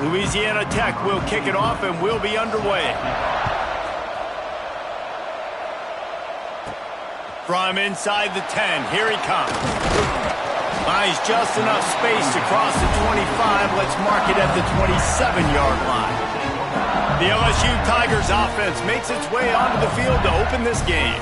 Louisiana Tech will kick it off and we'll be underway. From inside the 10, here he comes. Buys just enough space to cross the 25. Let's mark it at the 27-yard line. The LSU Tigers offense makes its way onto the field to open this game.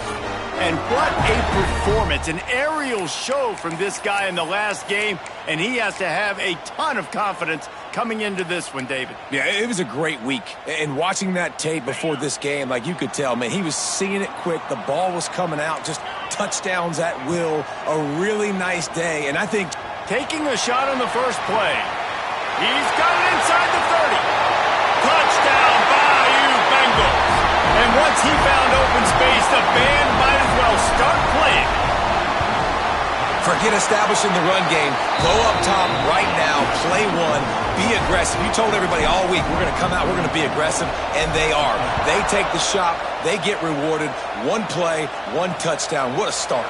And what a performance, an aerial show from this guy in the last game, and he has to have a ton of confidence coming into this one, David. Yeah, it was a great week. And watching that tape before this game, like you could tell, man, he was seeing it quick. The ball was coming out, just touchdowns at will. A really nice day. And I think taking a shot on the first play. He's got it inside the 30. Touchdown, Bayou Bengals. And once he found open space, the band might as well start playing. Forget establishing the run game. Go up top right now. Play one. Be aggressive. You told everybody all week, we're going to come out, we're going to be aggressive, and they are. They take the shot. They get rewarded. One play, one touchdown. What a start.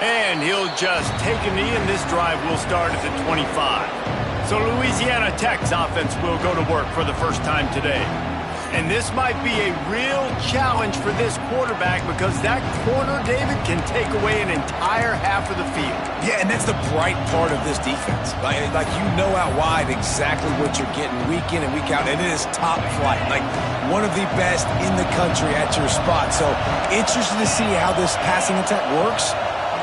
And he'll just take a knee, and this drive will start at the 25. So Louisiana Tech's offense will go to work for the first time today. And this might be a real challenge for this quarterback because that corner, David, can take away an entire half of the field. Yeah, and that's the bright part of this defense. Like you know out wide exactly what you're getting week in and week out, and it is top flight. Like one of the best in the country at your spot. So interested to see how this passing attack works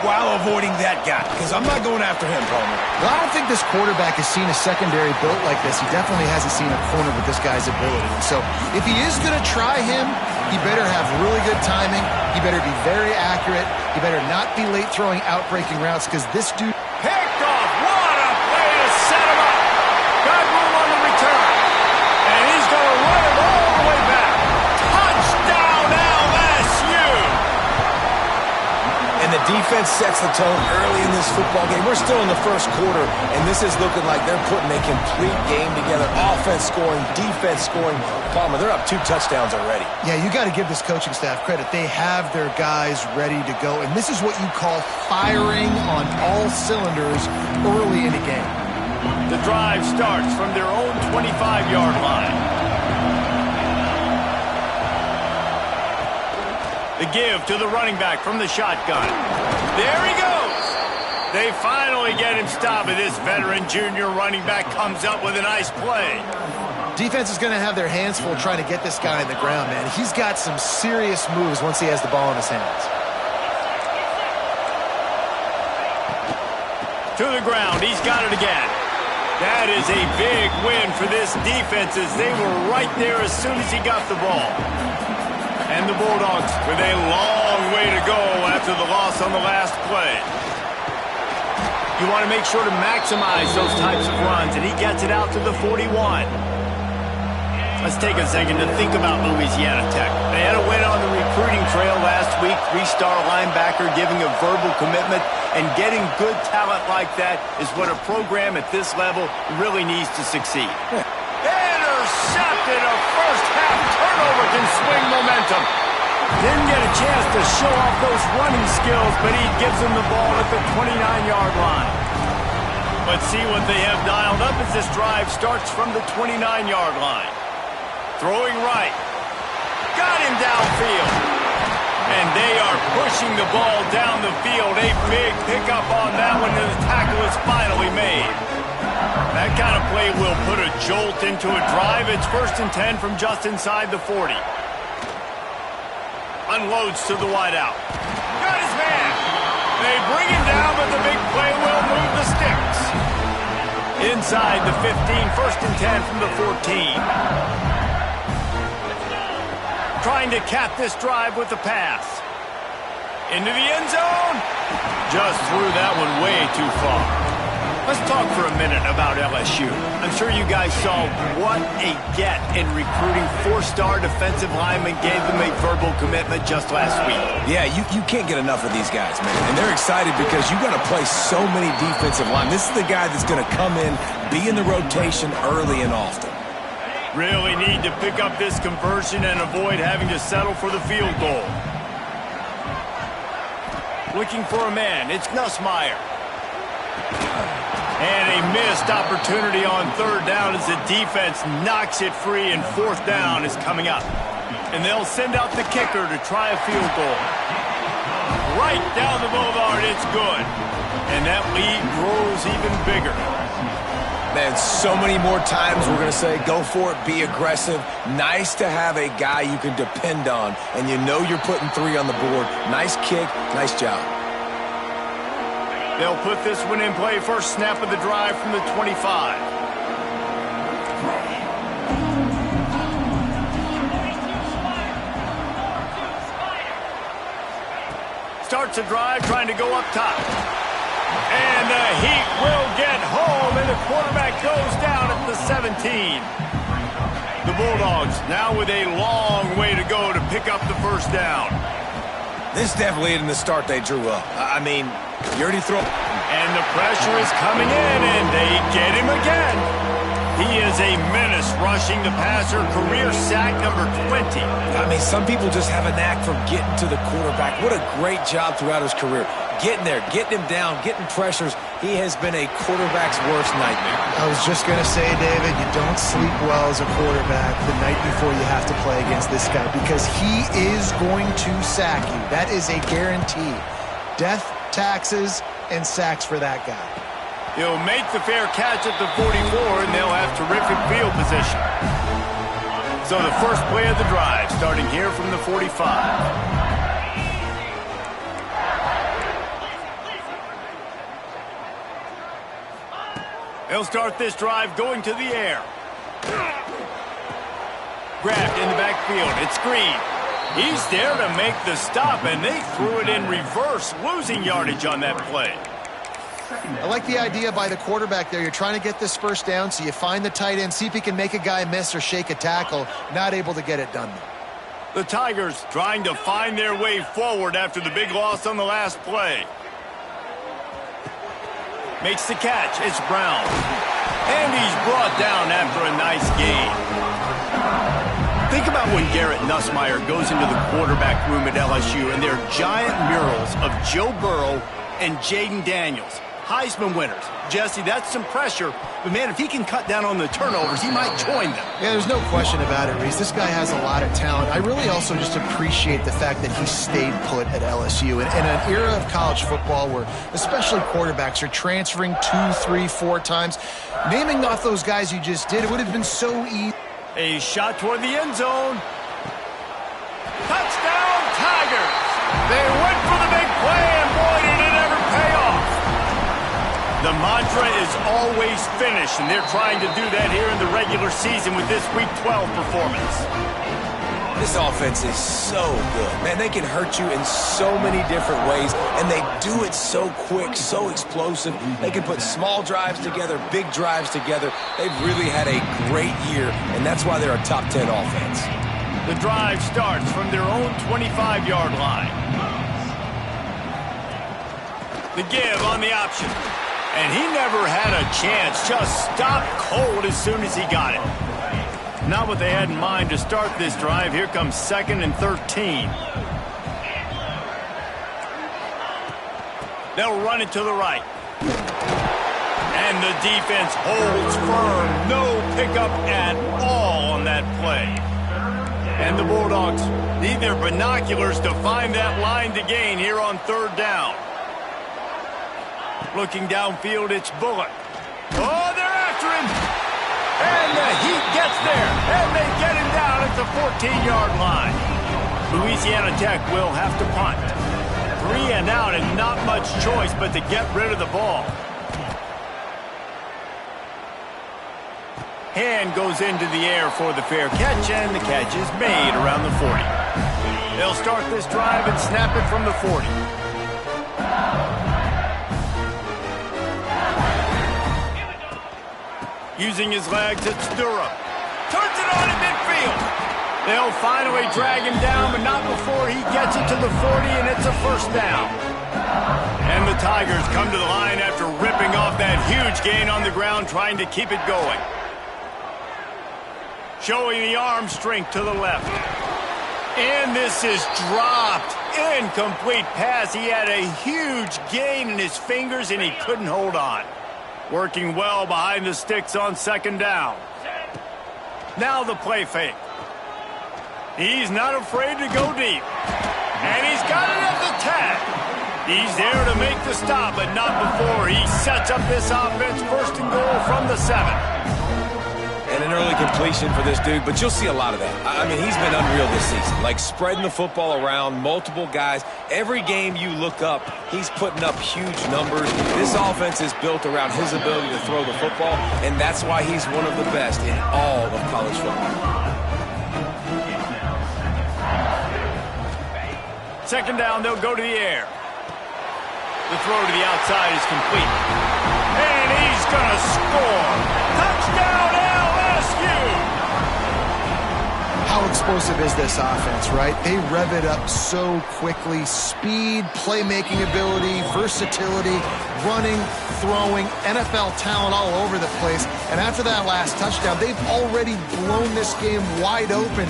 while avoiding that guy, because I'm not going after him, Palmer. Well, I don't think this quarterback has seen a secondary built like this. He definitely hasn't seen a corner with this guy's ability. And so if he is going to try him, he better have really good timing. He better be very accurate. He better not be late throwing out-breaking routes because this dude... Picked off. What a play to set him up. Got room on the return. And he's going to run it all the way back. Touchdown, LSU. And the defense sets the tone early in this football game. We're still in the first quarter, and this is looking like they're putting a complete game together. Offense scoring, defense scoring. Palmer, they're up 2 touchdowns already. Yeah, you got to give this coaching staff credit. They have their guys ready to go, and this is what you call firing on all cylinders early in a game. The drive starts from their own 25-yard line. The give to the running back from the shotgun. There he goes. They finally get him stopped, and this veteran junior running back comes up with a nice play. Defense is going to have their hands full trying to get this guy in the ground, man. He's got some serious moves once he has the ball in his hands. To the ground. He's got it again. That is a big win for this defense as they were right there as soon as he got the ball. And the Bulldogs with a long way to go after the loss on the last play. You want to make sure to maximize those types of runs, and he gets it out to the 41. Let's take a second to think about Louisiana Tech. They had a win on the recruiting trail last week, 3-star linebacker giving a verbal commitment, and getting good talent like that is what a program at this level really needs to succeed. Intercepted. A first-half turnover can swing momentum. Didn't get a chance to show off those running skills, but he gives them the ball at the 29-yard line. Let's see what they have dialed up as this drive starts from the 29-yard line. Throwing right. Got him downfield. And they are pushing the ball down the field. A big pickup on that one, and the tackle is finally made. That kind of play will put a jolt into a drive. It's 1st and 10 from just inside the 40. Unloads to the wideout. Got his man. They bring him down, but the big play will move the sticks. Inside the 15, 1st and 10 from the 14. Trying to cap this drive with the pass. Into the end zone. Just threw that one way too far. Let's talk for a minute about LSU. I'm sure you guys saw what a get in recruiting. 4-star defensive linemen gave them a verbal commitment just last week. Yeah, you can't get enough of these guys, man. And they're excited because you got to play so many defensive line. This is the guy that's going to come in, be in the rotation early and often. Really need to pick up this conversion and avoid having to settle for the field goal. Looking for a man. It's Nussmeier. And a missed opportunity on third down as the defense knocks it free, and fourth down is coming up. And they'll send out the kicker to try a field goal. Right down the boulevard, it's good. And that lead grows even bigger. Man, so many more times we're going to say, go for it, be aggressive. Nice to have a guy you can depend on, and you know you're putting 3 on the board. Nice kick, nice job. They'll put this one in play. First snap of the drive from the 25. Starts a drive trying to go up top. And the Heat will get home, and the quarterback goes down at the 17. The Bulldogs now with a long way to go to pick up the first down. This definitely isn't the start they drew up. I mean, you already throw. And the pressure is coming in, and they get him again. He is a menace rushing the passer, career sack number 20. I mean, some people just have a knack for getting to the quarterback. What a great job throughout his career. Getting there, getting him down, getting pressures. He has been a quarterback's worst nightmare. I was just going to say, David, you don't sleep well as a quarterback the night before you have to play against this guy, because he is going to sack you. That is a guarantee. Death, taxes, and sacks for that guy. He'll make the fair catch at the 44, and they'll have terrific field position. So the first play of the drive, starting here from the 45. He'll start this drive going to the air. Grabbed in the backfield. It's Green. He's there to make the stop, and they threw it in reverse, losing yardage on that play. I like the idea by the quarterback there. You're trying to get this first down, so you find the tight end, see if he can make a guy miss or shake a tackle. Not able to get it done. The Tigers trying to find their way forward after the big loss on the last play. Makes the catch. It's Brown. And he's brought down after a nice gain. Think about when Garrett Nussmeier goes into the quarterback room at LSU and there are giant murals of Joe Burrow and Jaden Daniels. Heisman winners. Jesse, that's some pressure. But, man, if he can cut down on the turnovers, he might join them. Yeah, there's no question about it, Reese. This guy has a lot of talent. I really also just appreciate the fact that he stayed put at LSU. And in an era of college football where especially quarterbacks are transferring 2, 3, 4 times, naming off those guys you just did, it would have been so easy. A shot toward the end zone. Touchdown, Tigers! They went for the big play, and boy, did it ever pay off. The mantra is always finish, and they're trying to do that here in the regular season with this Week 12 performance. This offense is so good. Man, they can hurt you in so many different ways, and they do it so quick, so explosive. They can put small drives together, big drives together. They've really had a great year, and that's why they're a top 10 offense. The drive starts from their own 25-yard line. The give on the option. And he never had a chance. Just stopped cold as soon as he got it. Not what they had in mind to start this drive. Here comes 2nd and 13. They'll run it to the right. And the defense holds firm. No pickup at all on that play. And the Bulldogs need their binoculars to find that line to gain here on 3rd down. Looking downfield, it's Bullock. Oh, they're after him. And the Heat gets there. And they get him down at the 14-yard line. Louisiana Tech will have to punt. 3 and out, and not much choice but to get rid of the ball. Hand goes into the air for the fair catch, and the catch is made around the 40. They'll start this drive and snap it from the 40. Using his legs, it's Durham. Turns it on in midfield. They'll finally drag him down, but not before he gets it to the 40, and it's a first down. And the Tigers come to the line after ripping off that huge gain on the ground, trying to keep it going. Showing the arm strength to the left. And this is dropped. Incomplete pass. He had a huge gain in his fingers, and he couldn't hold on. Working well behind the sticks on second down. Now the play fake. He's not afraid to go deep. And he's got it at the 10. He's there to make the stop, but not before he sets up this offense. First and goal from the 7. And an early completion for this dude, but you'll see a lot of that. I mean, he's been unreal this season, like spreading the football around, multiple guys. Every game you look up, he's putting up huge numbers. This offense is built around his ability to throw the football, and that's why he's one of the best in all of college football. Second down, they'll go to the air. The throw to the outside is complete. And he's going to score. Touchdown, LSU! How explosive is this offense, right? They rev it up so quickly. Speed, playmaking ability, versatility, running, throwing, NFL talent all over the place. And after that last touchdown, they've already blown this game wide open.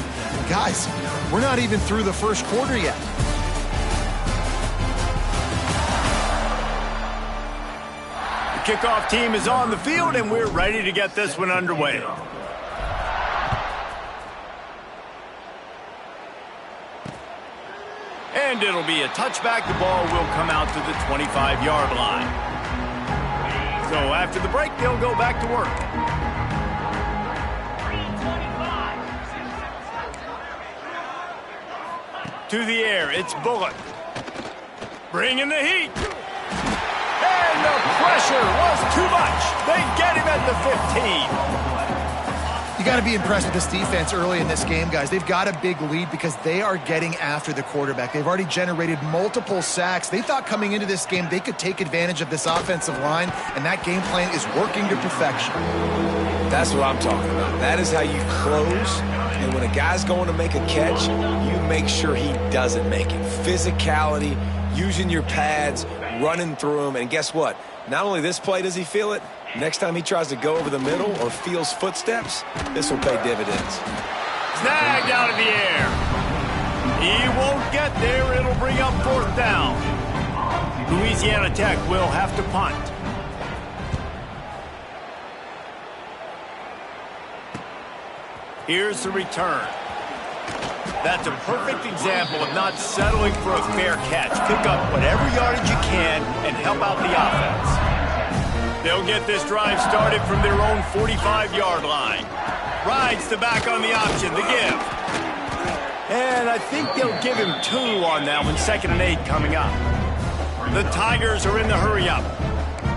Guys, we're not even through the first quarter yet. Kickoff team is on the field, and we're ready to get this one underway. And it'll be a touchback. The ball will come out to the 25-yard line. So after the break, they'll go back to work. To the air, it's Bullock. Bringing the heat. And the pressure was too much. They get him at the 15. You got to be impressed with this defense early in this game, guys. They've got a big lead because they are getting after the quarterback. They've already generated multiple sacks. They thought coming into this game they could take advantage of this offensive line, and that game plan is working to perfection. That's what I'm talking about. That is how you close. And when a guy's going to make a catch, you make sure he doesn't make it. Physicality, using your pads, running through him, and guess what? Not only this play does he feel it, next time he tries to go over the middle or feels footsteps, this will pay dividends. Snagged out of the air. He won't get there. It'll bring up fourth down. Louisiana Tech will have to punt. Here's the return. That's a perfect example of not settling for a fair catch. Pick up whatever yardage you can and help out the offense. They'll get this drive started from their own 45-yard line. Rides the back on the option, the give. And I think they'll give him 2 on that one, 2nd and 8 coming up. The Tigers are in the hurry-up.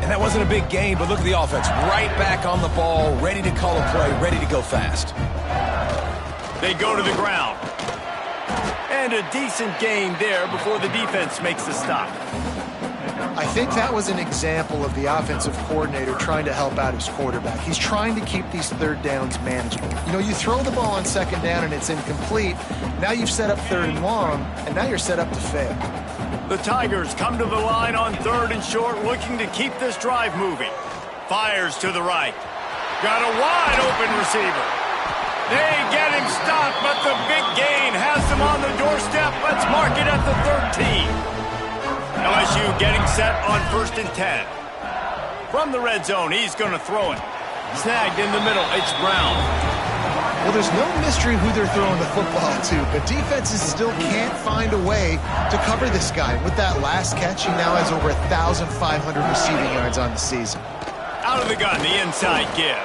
And that wasn't a big gain, but look at the offense. Right back on the ball, ready to call a play, ready to go fast. They go to the ground. And a decent gain there before the defense makes the stop. I think that was an example of the offensive coordinator trying to help out his quarterback. He's trying to keep these third downs manageable. You know, you throw the ball on second down and it's incomplete. Now you've set up third and long, and now you're set up to fail. The Tigers come to the line on 3rd and short, looking to keep this drive moving. Fires to the right. Got a wide open receiver. They get him stopped, but the big gain has them on the doorstep. Let's mark it at the 13. LSU getting set on 1st and 10. From the red zone, he's going to throw it. Snagged in the middle, it's Brown. Well, there's no mystery who they're throwing the football to, but defenses still can't find a way to cover this guy. With that last catch, he now has over 1,500 receiving yards on the season. Out of the gun, the inside give.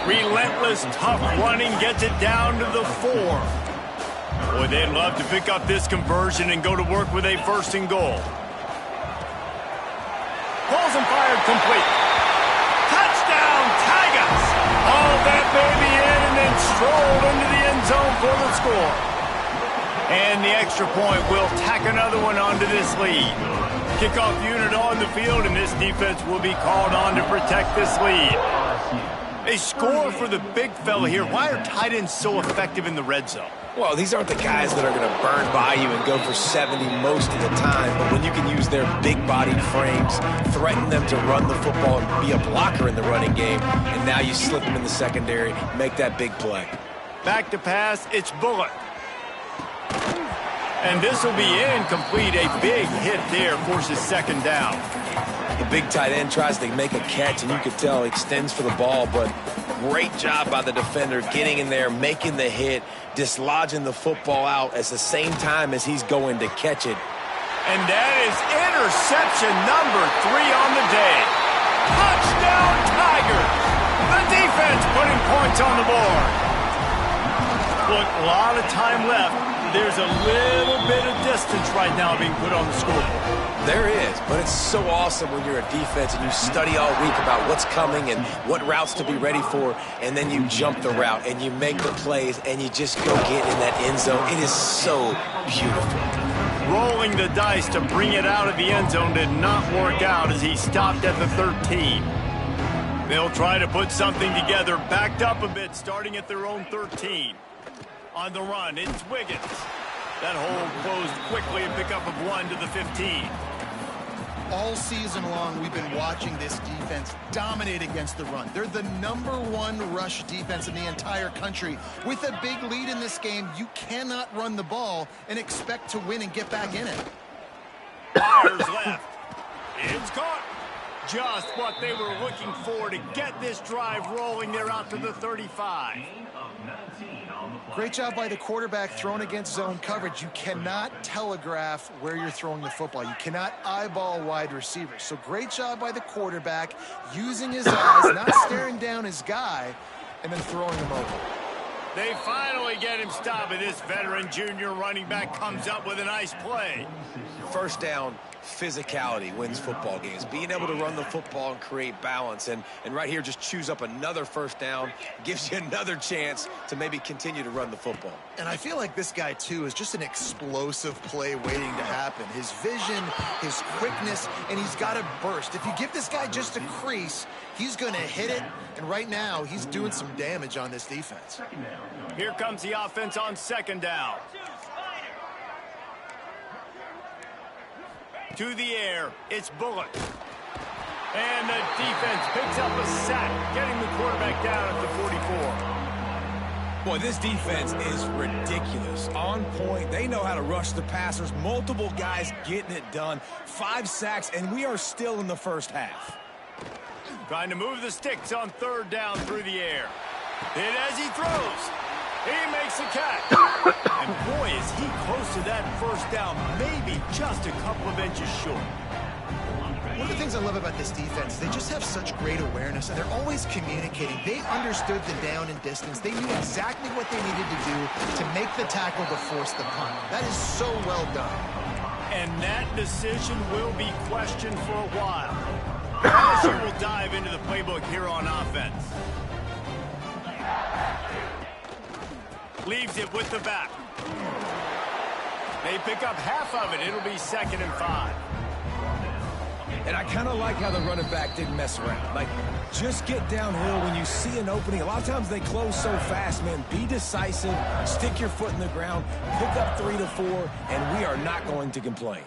Relentless, tough running gets it down to the 4. Boy, they'd love to pick up this conversion and go to work with a 1st and goal. Pulls and fired complete. Touchdown, Tigers! All that baby in and then strolled into the end zone for the score. And the extra point will tack another one onto this lead. Kickoff unit on the field, and this defense will be called on to protect this lead. A score for the big fella here. Why are tight ends so effective in the red zone? Well, these aren't the guys that are going to burn by you and go for 70 most of the time, but when you can use their big-bodied frames, threaten them to run the football and be a blocker in the running game, and now you slip them in the secondary, make that big play. Back to pass, it's Bullock. And this will be incomplete. A big hit there forces 2nd down. The big tight end tries to make a catch, and you could tell he extends for the ball, but great job by the defender getting in there, making the hit, dislodging the football out at the same time as he's going to catch it. And that is interception number 3 on the day. Touchdown, Tigers! The defense putting points on the board. Look, a lot of time left. There's a little bit of distance right now being put on the scoreboard. There is, but it's so awesome when you're a defense and you study all week about what's coming and what routes to be ready for, and then you jump the route and you make the plays and you just go get in that end zone. It is so beautiful. Rolling the dice to bring it out of the end zone did not work out as he stopped at the 13. They'll try to put something together, backed up a bit, starting at their own 13. On the run, it's Wiggins. That hole closed quickly, a pickup of 1 to the 15. All season long, we've been watching this defense dominate against the run. They're the #1 rush defense in the entire country. With a big lead in this game, you cannot run the ball and expect to win and get back in it. Fires left. It's caught. Just what they were looking for to get this drive rolling. They're out to the 35. Great job by the quarterback throwing against zone coverage. You cannot telegraph where you're throwing the football. You cannot eyeball wide receivers. So great job by the quarterback using his eyes, not staring down his guy, and then throwing him over. They finally get him stopped, and this veteran junior running back comes up with a nice play. First down, physicality wins football games. Being able to run the football and create balance. And right here, just choose up another first down, gives you another chance to maybe continue to run the football. And I feel like this guy, too, is just an explosive play waiting to happen. His vision, his quickness, and he's got a burst. If you give this guy just a crease, he's going to hit it. And right now, he's doing some damage on this defense. Here comes the offense on second down. To the air, it's Bullock. And the defense picks up a sack, getting the quarterback down at the 44. Boy, this defense is ridiculous. On point. They know how to rush the passers. Multiple guys getting it done. 5 sacks, and we are still in the first half. Trying to move the sticks on third down through the air. Hit as he throws. He makes the catch. And boy, is he close to that first down, maybe just a couple of inches short. One of the things I love about this defense, they just have such great awareness, and they're always communicating. They understood the down and distance. They knew exactly what they needed to do to make the tackle to force the punt. That is so well done. And that decision will be questioned for a while. LSU will dive into the playbook here on offense. Leaves it with the back. They pick up half of it. It'll be 2nd and 5. And I kind of like how the running back didn't mess around. Like, just get downhill when you see an opening. A lot of times they close so fast, man. Be decisive, stick your foot in the ground, pick up 3 to 4, and we are not going to complain.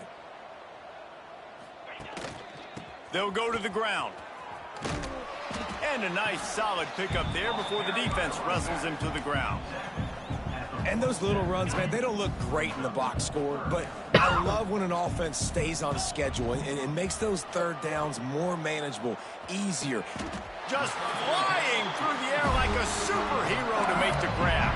They'll go to the ground. And a nice solid pickup there before the defense wrestles him to the ground. And those little runs, man, they don't look great in the box score, but I love when an offense stays on schedule and it makes those third downs more manageable, easier. Just flying through the air like a superhero to make the grab.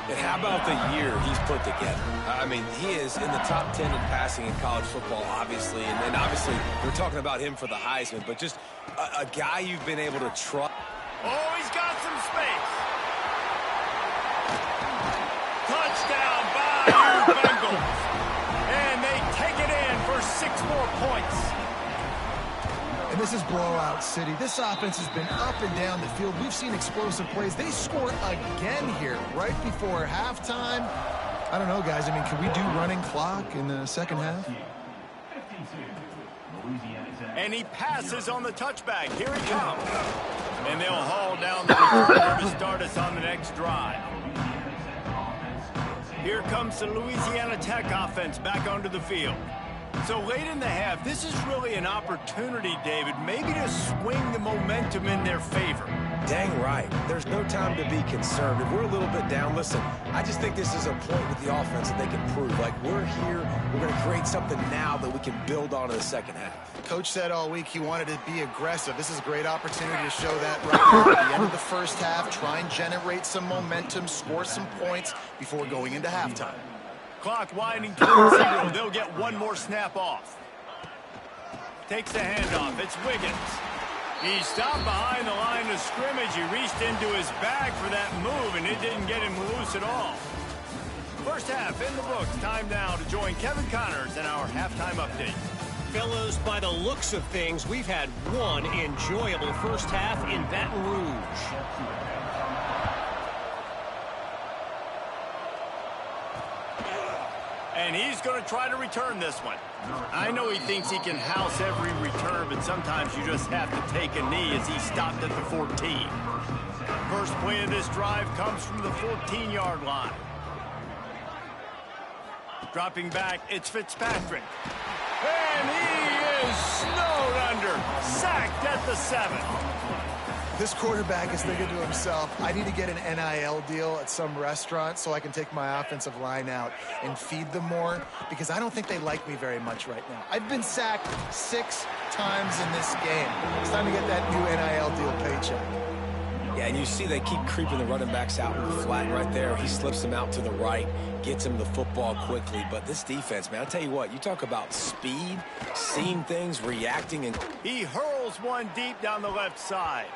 And how about the year he's put together? I mean, he is in the top 10 in passing in college football, obviously. And obviously, we're talking about him for the Heisman, but just a guy you've been able to trust. Oh, he's got some space. Touchdown by you Bengals. And they take it in for 6 more points. And this is blowout city. This offense has been up and down the field. We've seen explosive plays. They score again here right before halftime. I don't know, guys. I mean, can we do running clock in the second half? And he passes on the touchback. Here he comes. And they'll haul down the returner to start us on the next drive. Here comes the Louisiana Tech offense back onto the field. So late in the half, this is really an opportunity, David, maybe to swing the momentum in their favor. Dang right. There's no time to be concerned. If we're a little bit down, listen, I just think this is a point with the offense that they can prove. Like, we're here, we're going to create something now that we can build on in the second half. Coach said all week he wanted to be aggressive. This is a great opportunity to show that right now at the end of the first half. Try and generate some momentum, score some points before going into halftime. Clock winding towards zero. They'll get one more snap off. Takes the handoff. It's Wiggins. He stopped behind the line of scrimmage. He reached into his bag for that move, and it didn't get him loose at all. First half in the books. Time now to join Kevin Connors in our halftime update. Fellas, by the looks of things, we've had one enjoyable first half in Baton Rouge. And he's going to try to return this one. I know he thinks he can house every return, but sometimes you just have to take a knee as he stopped at the 14. First play of this drive comes from the 14-yard line. Dropping back, it's Fitzpatrick. And he is snowed under. Sacked at the 7. This quarterback is thinking to himself, I need to get an NIL deal at some restaurant so I can take my offensive line out and feed them more, because I don't think they like me very much right now. I've been sacked 6 times in this game. It's time to get that new NIL deal paycheck. Yeah, and you see they keep creeping the running backs out in the flat right there. He slips them out to the right, gets him the football quickly. But this defense, man, I'll tell you what, you talk about speed, seeing things, reacting. And he hurls one deep down the left side.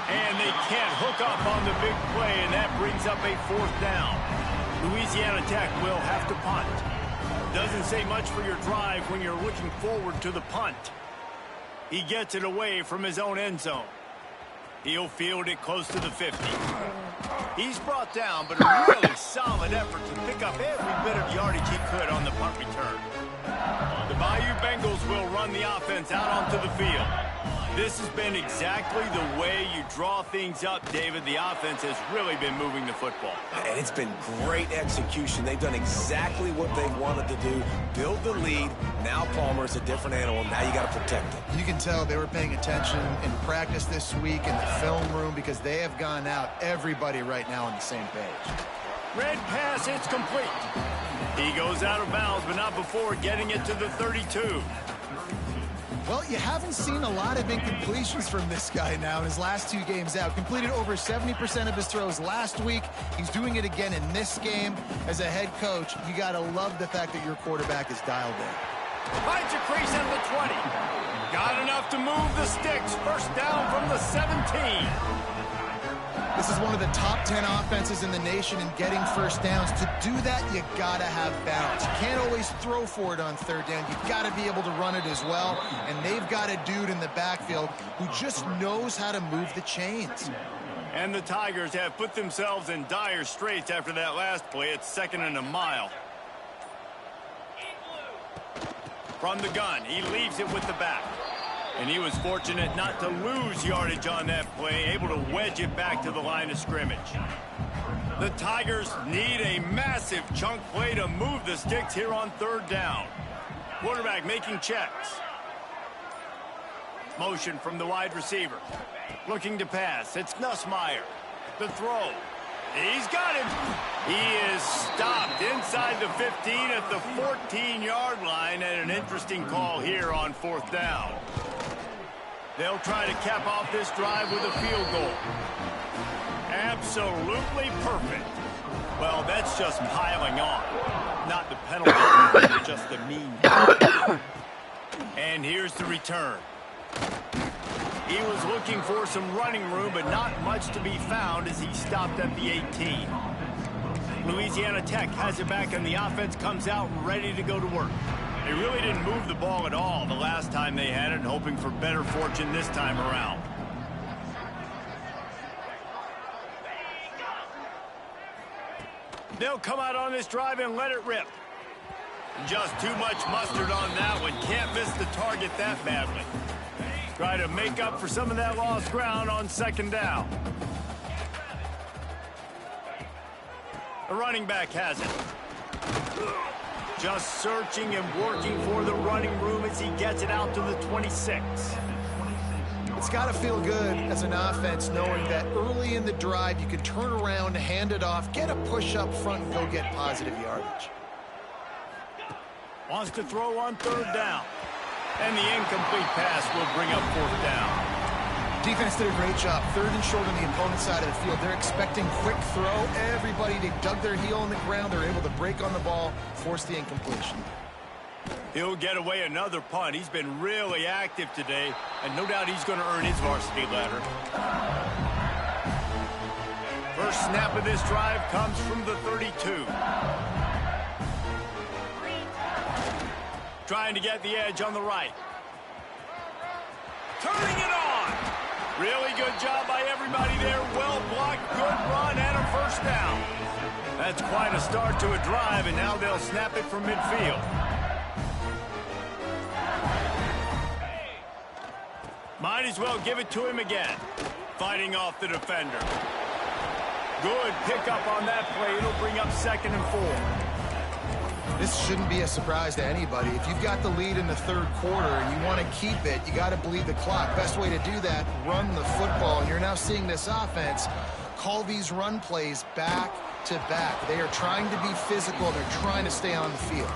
And they can't hook up on the big play, and that brings up a 4th down. Louisiana Tech will have to punt. Doesn't say much for your drive when you're looking forward to the punt. He gets it away from his own end zone. He'll field it close to the 50. He's brought down, but a really solid effort to pick up every bit of yardage he could on the punt return. The Bayou Bengals will run the offense out onto the field. This has been exactly the way you draw things up, David. The offense has really been moving the football. And it's been great execution. They've done exactly what they wanted to do. Build the lead. Now Palmer's a different animal. Now you got to protect him. You can tell they were paying attention in practice this week in the film room, because they have gone out, everybody right now on the same page. Red pass, it's complete. He goes out of bounds, but not before getting it to the 32. Well, you haven't seen a lot of incompletions from this guy now in his last 2 games out. Completed over 70% of his throws last week. He's doing it again in this game. As a head coach, you got to love the fact that your quarterback is dialed in. Finds a crease at the 20. Got enough to move the sticks. First down from the 17. This is one of the top 10 offenses in the nation in getting first downs. To do that, you gotta have balance. You can't always throw for it on 3rd down. You gotta be able to run it as well. And they've got a dude in the backfield who just knows how to move the chains. And the Tigers have put themselves in dire straits after that last play. It's 2nd and a mile. From the gun, he leaves it with the back. And he was fortunate not to lose yardage on that play, able to wedge it back to the line of scrimmage. The Tigers need a massive chunk play to move the sticks here on 3rd down. Quarterback making checks. Motion from the wide receiver. Looking to pass. It's Nussmeier. The throw. He's got him. He is stopped inside the 15 at the 14-yard line, and an interesting call here on 4th down. They'll try to cap off this drive with a field goal. Absolutely perfect. Well, that's just piling on. Not the penalty, just the mean. And here's the return. He was looking for some running room, but not much to be found as he stopped at the 18. Louisiana Tech has it back, and the offense comes out ready to go to work. They really didn't move the ball at all the last time they had it, hoping for better fortune this time around. They'll come out on this drive and let it rip. Just too much mustard on that one. Can't miss the target that badly. Try to make up for some of that lost ground on 2nd down. The running back has it. Just searching and working for the running room as he gets it out to the 26. It's got to feel good as an offense knowing that early in the drive you can turn around, hand it off, get a push up front, and go get positive yardage. Wants to throw on third down. And the incomplete pass will bring up fourth down. Defense did a great job. Third and short on the opponent's side of the field. They're expecting quick throw. Everybody, they dug their heel on the ground. They're able to break on the ball, force the incompletion. He'll get away another punt. He's been really active today, and no doubt he's going to earn his varsity letter. First snap of this drive comes from the 32. Trying to get the edge on the right. Turning it on. Really good job by everybody there. Well blocked, good run, and a first down. That's quite a start to a drive, and now they'll snap it from midfield. Might as well give it to him again. Fighting off the defender. Good pickup on that play. It'll bring up 2nd and 4. This shouldn't be a surprise to anybody. If you've got the lead in the third quarter and you want to keep it, you got to bleed the clock. Best way to do that, run the football. And you're now seeing this offense call these run plays back to back. They are trying to be physical. They're trying to stay on the field.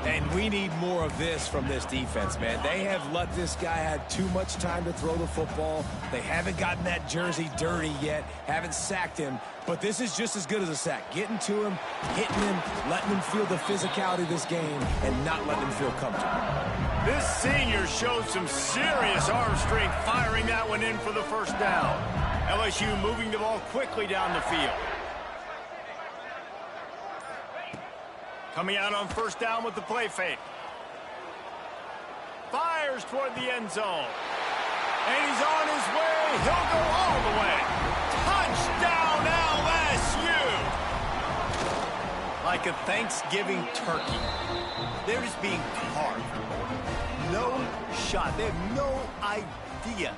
And we need more of this from this defense, man. They have let this guy have too much time to throw the football. They haven't gotten that jersey dirty yet, haven't sacked him. But this is just as good as a sack. Getting to him, hitting him, letting him feel the physicality of this game, and not letting him feel comfortable. This senior showed some serious arm strength firing that one in for the first down. LSU moving the ball quickly down the field. Coming out on first down with the play fake. Fires toward the end zone. And he's on his way. He'll go all the way. Touchdown LSU! Like a Thanksgiving turkey. They're just being carved. No shot. They have no idea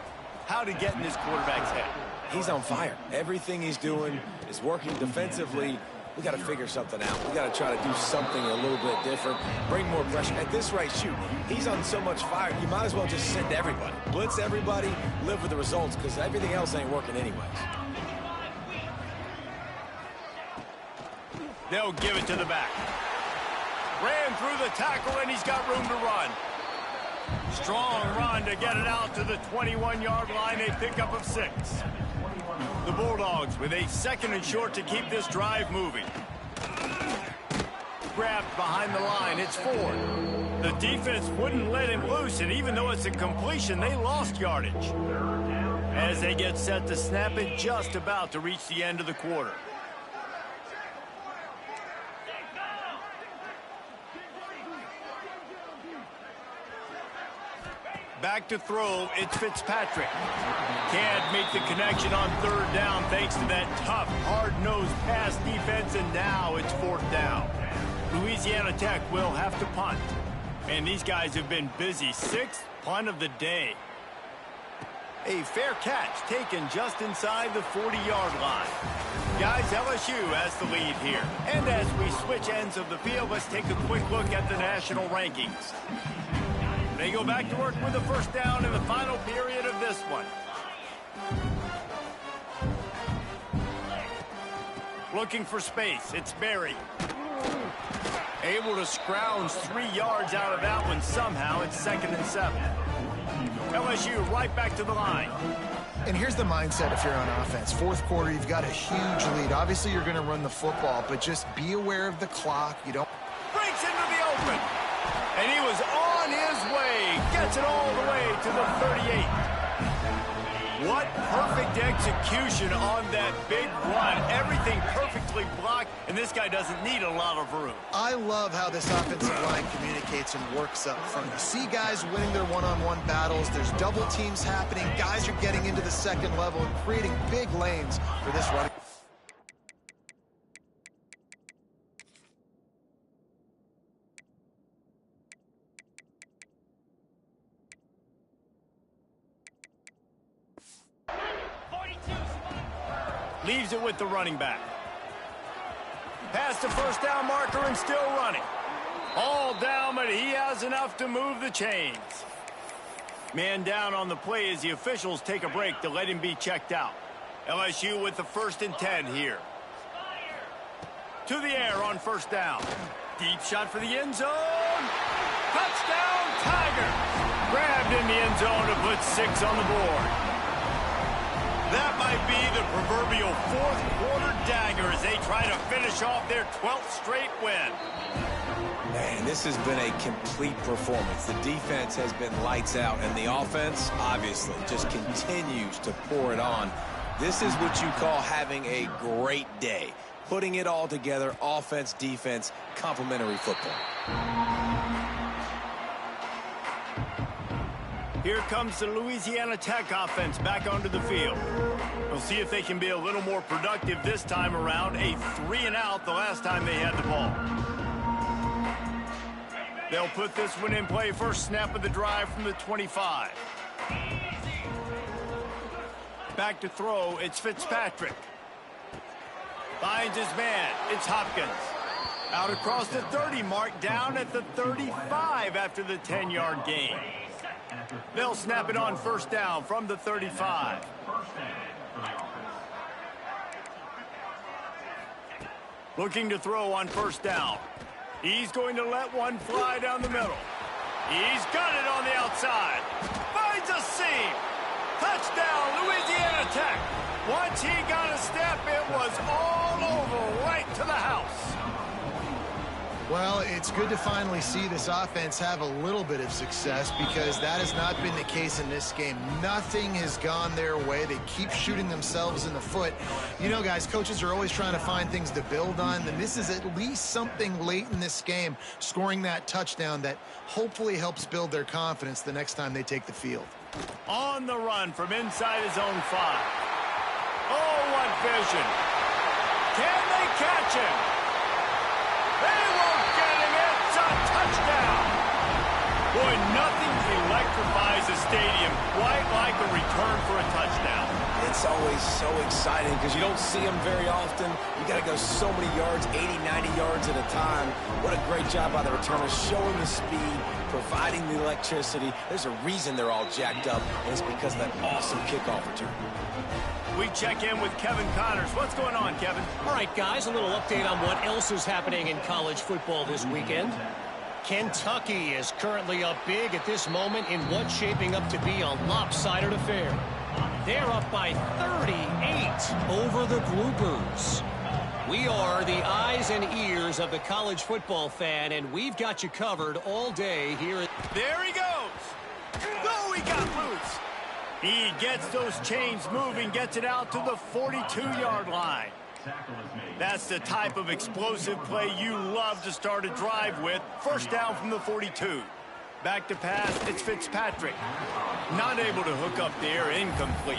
how to get in this quarterback's head. He's on fire. Everything he's doing is working defensively. We got to figure something out. We got to try to do something a little bit different, bring more pressure. At this rate, shoot, he's on so much fire, you might as well just send everybody. Blitz everybody, live with the results, because everything else ain't working anyways. They'll give it to the back. Ran through the tackle, and he's got room to run. Strong run to get it out to the 21-yard line, a pickup of 6. The Bulldogs with a 2nd and short to keep this drive moving. Grabbed behind the line, it's Ford. The defense wouldn't let him loose, and even though it's a completion, they lost yardage. As they get set to snap it, just about to reach the end of the quarter. Back to throw, it's Fitzpatrick. Can't make the connection on third down thanks to that tough, hard-nosed pass defense, and now it's 4th down. Louisiana Tech will have to punt. And these guys have been busy. 6th punt of the day. A fair catch taken just inside the 40-yard line. Guys, LSU has the lead here. And as we switch ends of the field, let's take a quick look at the national rankings. They go back to work with the first down in the final period of this one. Looking for space, it's Berry. Able to scrounge 3 yards out of that one somehow. It's 2nd and 7. LSU right back to the line. And here's the mindset if you're on offense. 4th quarter, you've got a huge lead. Obviously, you're going to run the football, but just be aware of the clock. You don't... Breaks into the open. And he was on his way. Gets it all the way to the 38. What perfect execution on that big run. Everything perfectly blocked, and this guy doesn't need a lot of room. I love how this offensive line communicates and works up front. You see guys winning their one-on-one battles. There's double teams happening. Guys are getting into the second level and creating big lanes for this running. Leaves it with the running back. Past the first down marker and still running. All down, but he has enough to move the chains. Man down on the play as the officials take a break to let him be checked out. LSU with the 1st and 10 here. To the air on 1st down. Deep shot for the end zone. Touchdown, Tigers! Grabbed in the end zone to put 6 on the board. That might be the proverbial 4th quarter dagger as they try to finish off their 12th straight win. Man, this has been a complete performance. The defense has been lights out, and the offense, obviously, just continues to pour it on. This is what you call having a great day. Putting it all together, offense, defense, complementary football. Here comes the Louisiana Tech offense back onto the field. We'll see if they can be a little more productive this time around. A 3-and-out the last time they had the ball. They'll put this one in play. First snap of the drive from the 25. Back to throw, it's Fitzpatrick. Finds his man, it's Hopkins. Out across the 30 mark, down at the 35 after the 10-yard gain. They'll snap it on 1st down from the 35. Looking to throw on 1st down. He's going to let one fly down the middle. He's got it on the outside. Finds a seam. Touchdown, Louisiana Tech. Once he got a step, it was all over, right to the house. Well, it's good to finally see this offense have a little bit of success because that has not been the case in this game. Nothing has gone their way. They keep shooting themselves in the foot. You know, guys, coaches are always trying to find things to build on, and this is at least something late in this game, scoring that touchdown that hopefully helps build their confidence the next time they take the field. On the run from inside his own 5. Oh, what vision. Can they catch him? They won't get him. It's a touchdown. Boy, nothing electrifies a stadium quite like a return for a touchdown. It's always so exciting because you don't see them very often. You got to go so many yards, 80, 90 yards at a time. What a great job by the returners, showing the speed, providing the electricity. There's a reason they're all jacked up, and it's because of that awesome kickoff return. We check in with Kevin Connors. What's going on, Kevin? All right, guys, a little update on what else is happening in college football this weekend. Kentucky is currently up big at this moment in what's shaping up to be a lopsided affair. They're up by 38 over the Groupers. We are the eyes and ears of the college football fan, and we've got you covered all day here. There he goes. Loui got loose. He gets those chains moving, gets it out to the 42-yard line. That's the type of explosive play you love to start a drive with. First down from the 42. Back to pass, it's Fitzpatrick. Not able to hook up there, incomplete.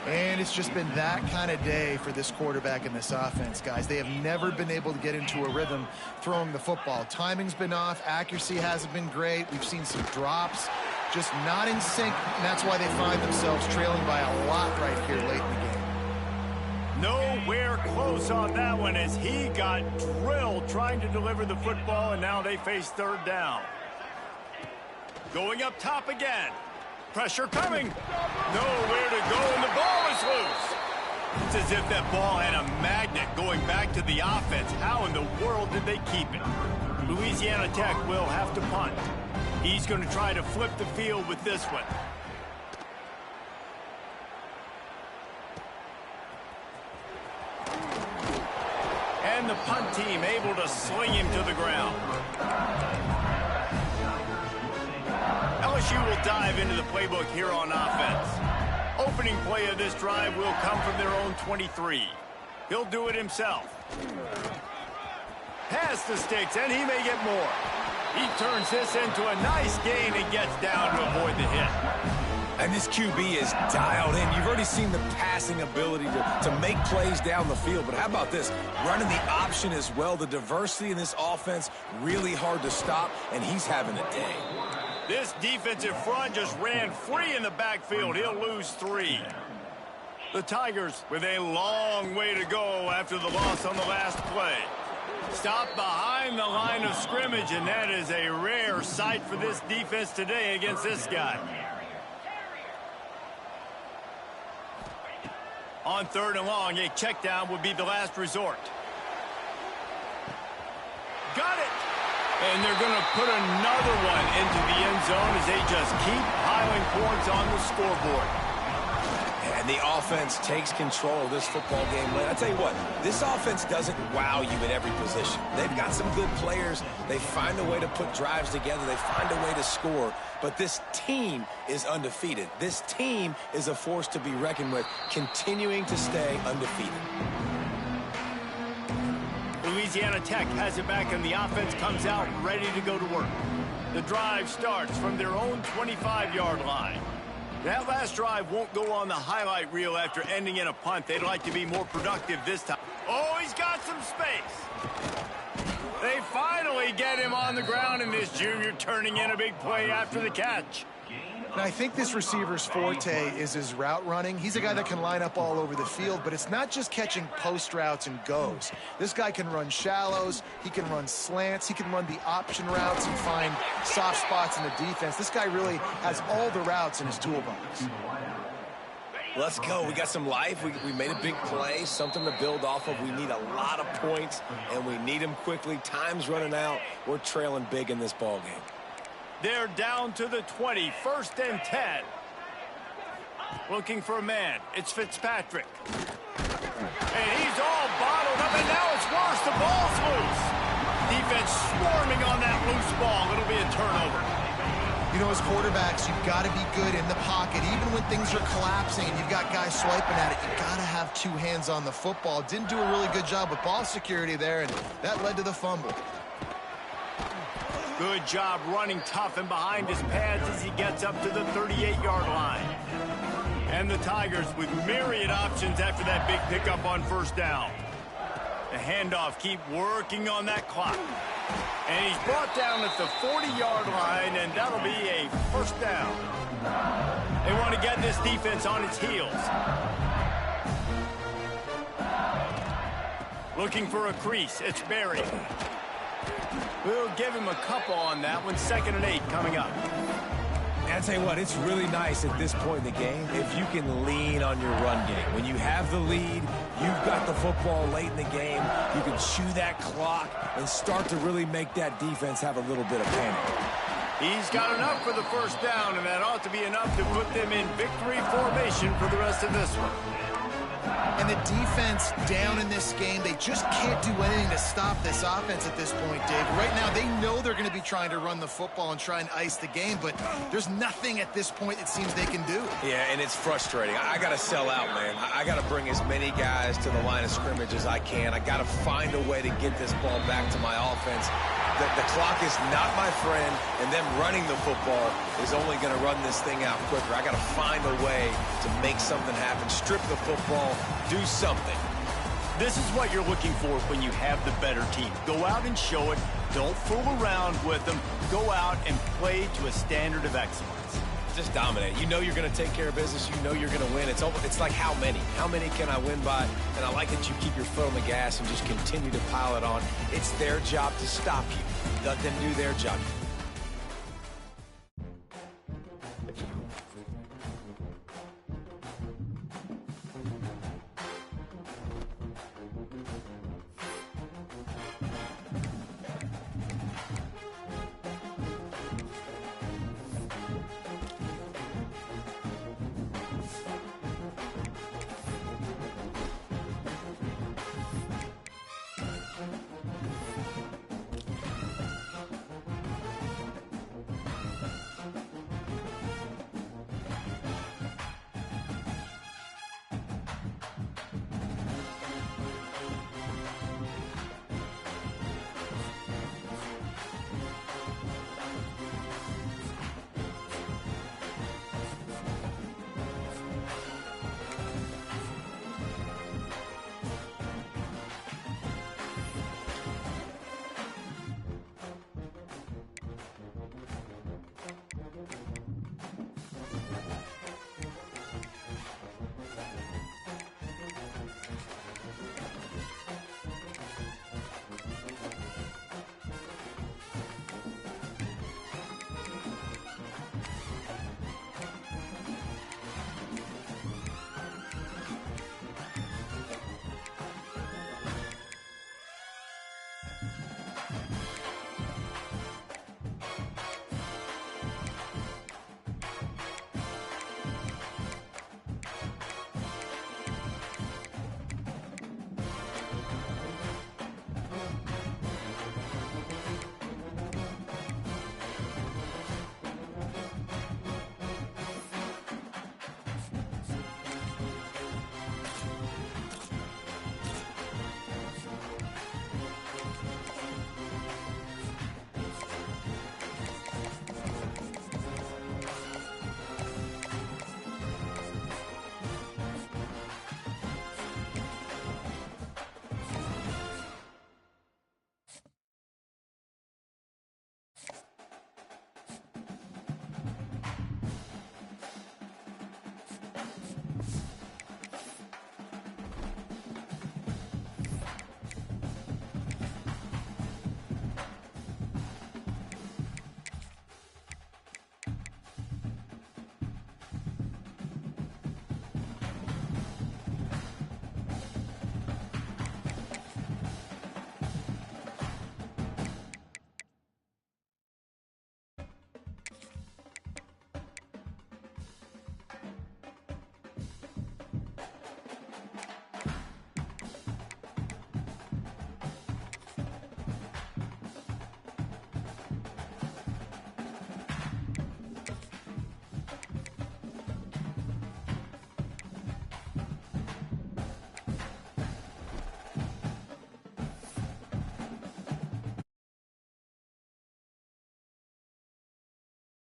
And it's just been that kind of day for this quarterback and this offense, guys. They have never been able to get into a rhythm throwing the football. Timing's been off. Accuracy hasn't been great. We've seen some drops, just not in sync, and that's why they find themselves trailing by a lot right here late in the game. Nowhere close on that one as he got drilled trying to deliver the football, and now they face 3rd down. Going up top again. Pressure coming. Nowhere to go, and the ball is loose. It's as if that ball had a magnet going back to the offense. How in the world did they keep it? Louisiana Tech will have to punt. He's going to try to flip the field with this one. And the punt team able to sling him to the ground. LSU will dive into the playbook here on offense. Opening play of this drive will come from their own 23. He'll do it himself. Pass the sticks, and he may get more. He turns this into a nice gain and gets down to avoid the hit. And this QB is dialed in. You've already seen the passing ability to make plays down the field. But how about this? Running the option as well. The diversity in this offense, really hard to stop, and he's having a day. This defensive front just ran free in the backfield. He'll lose 3. The Tigers with a long way to go after the loss on the last play. Stop behind the line of scrimmage, and that is a rare sight for this defense today against this guy. On 3rd and long, a check down would be the last resort. Got it! And they're going to put another one into the end zone as they just keep piling points on the scoreboard. And the offense takes control of this football game. I tell you what, this offense doesn't wow you at every position. They've got some good players. They find a way to put drives together. They find a way to score. But this team is undefeated. This team is a force to be reckoned with, continuing to stay undefeated. Louisiana Tech has it back, and the offense comes out ready to go to work. The drive starts from their own 25-yard line. That last drive won't go on the highlight reel after ending in a punt. They'd like to be more productive this time. Oh, he's got some space. They finally get him on the ground, and this junior turning in a big play after the catch. And I think this receiver's forte is his route running. He's a guy that can line up all over the field, but it's not just catching post routes and goes. This guy can run shallows, he can run slants, he can run the option routes and find soft spots in the defense. This guy really has all the routes in his toolbox. Let's go. We got some life. We made a big play, something to build off of. We need a lot of points, and we need them quickly. Time's running out. We're trailing big in this ball game. They're down to the 20, 1st and 10. Looking for a man. It's Fitzpatrick. And he's all bottled up, and now it's worse. The ball's loose. Defense swarming on that loose ball. It'll be a turnover. You know, as quarterbacks, you've got to be good in the pocket. Even when things are collapsing and you've got guys swiping at it, you've got to have 2 hands on the football. Didn't do a really good job with ball security there, and that led to the fumble. Good job running tough and behind his pads as he gets up to the 38-yard line. And the Tigers with myriad options after that big pickup on 1st down. The handoff, keep working on that clock. And he's brought down at the 40-yard line, and that'll be a 1st down. They want to get this defense on its heels. Looking for a crease, it's Berry. We'll give him a couple on that one. 2nd and 8 coming up. I'll tell you what, it's really nice at this point in the game if you can lean on your run game. When you have the lead, you've got the football late in the game, you can chew that clock and start to really make that defense have a little bit of panic. He's got enough for the 1st down, and that ought to be enough to put them in victory formation for the rest of this one. And the defense down in this game, they just can't do anything to stop this offense at this point, Dave. Right now, they know they're going to be trying to run the football and try and ice the game, but there's nothing at this point it seems they can do. Yeah, and it's frustrating. I got to sell out, man. I got to bring as many guys to the line of scrimmage as I can. I got to find a way to get this ball back to my offense. The clock is not my friend, and them running the football is only going to run this thing out quicker. I got to find a way to make something happen, strip the football, do something. This is what you're looking for when you have the better team. Go out and show it. Don't fool around with them. Go out and play to a standard of excellence. Just dominate. You know you're going to take care of business. You know you're going to win. It's like how many? How many can I win by? And I like that you keep your foot on the gas and just continue to pile it on. It's their job to stop you. Let them do their job.